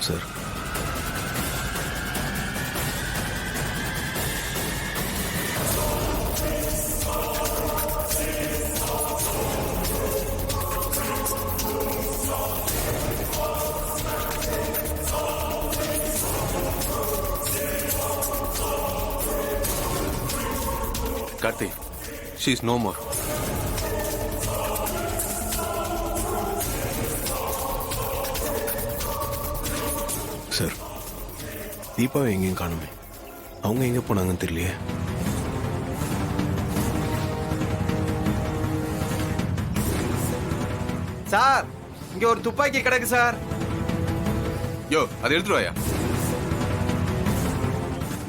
Sir, Karthi, she is no more. Sir, தீபாவை எங்கேயும் காணுமே. அவங்க எங்க போனாங்கன்னு தெரியலையே. சார், இங்க ஒரு துப்பாக்கி கிடக்கு சார். யோ, அதை எடுத்துட்டு வாயா.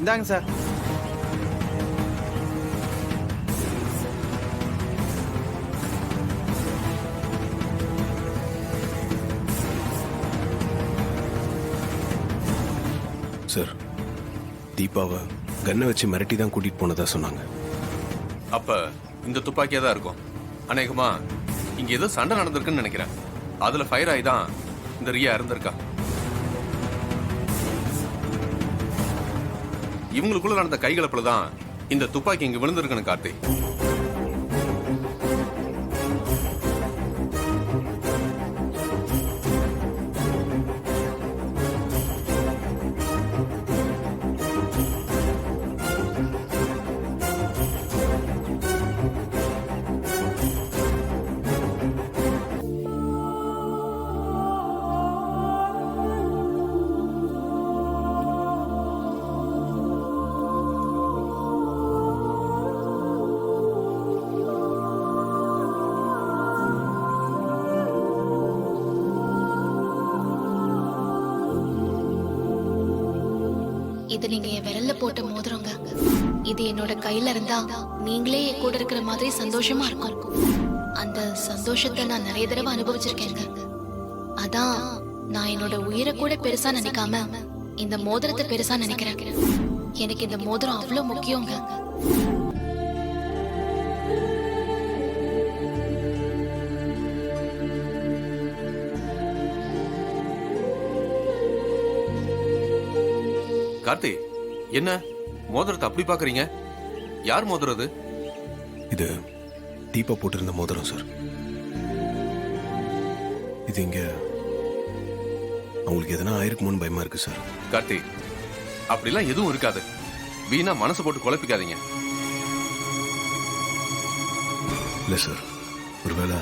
இந்தாங்க சார். சார், தீபாவை கன்னை வச்சு மிரட்டி தான் கூட்டிட்டு போனதா சொன்னாங்க. அப்ப இந்த துப்பாக்கியா தான் இருக்கும். அநேகமா இங்க ஏதோ சண்டை நடந்திருக்குன்னு நினைக்கிறேன். அதுல ஃபயர் ஆகி தான் இந்த ரியா இறந்திருக்கா. இவங்களுக்குள்ள நடந்த கைகலப்புல தான் இந்த துப்பாக்கி இங்க விழுந்திருக்குன்னு கார்த்தி. இது நீங்க என் விரல்ல போட்ட மோதிரங்க. இது என்னோட கையில இருந்தா நீங்களே என் கூட இருக்கிற மாதிரி சந்தோஷமா இருக்கும். அந்த சந்தோஷத்தை நான் நிறைய தடவை அனுபவிச்சிருக்கேங்க. அதான் நான் என்னோட உயிரை கூட பெருசா நினைக்காம இந்த மோதிரத்தை பெருசா நினைக்கிறேன். எனக்கு இந்த மோதிரம் அவ்வளவு முக்கியங்க. கார்த்தி, என்ன மோதிரத்தை அப்படி பாக்குறீங்க? யார் மோதிரது? இது தீபா போட்டிருந்த மோதிரம் சார். இது இங்க அவங்களுக்கு எதனா ஆயிருக்குமோன்னு பயமா இருக்கு சார். கார்த்தி, அப்படிலாம் எதுவும் இருக்காது. வீணா மனசு போட்டு குழப்பிக்காதீங்க. இல்ல சார், ஒருவேளை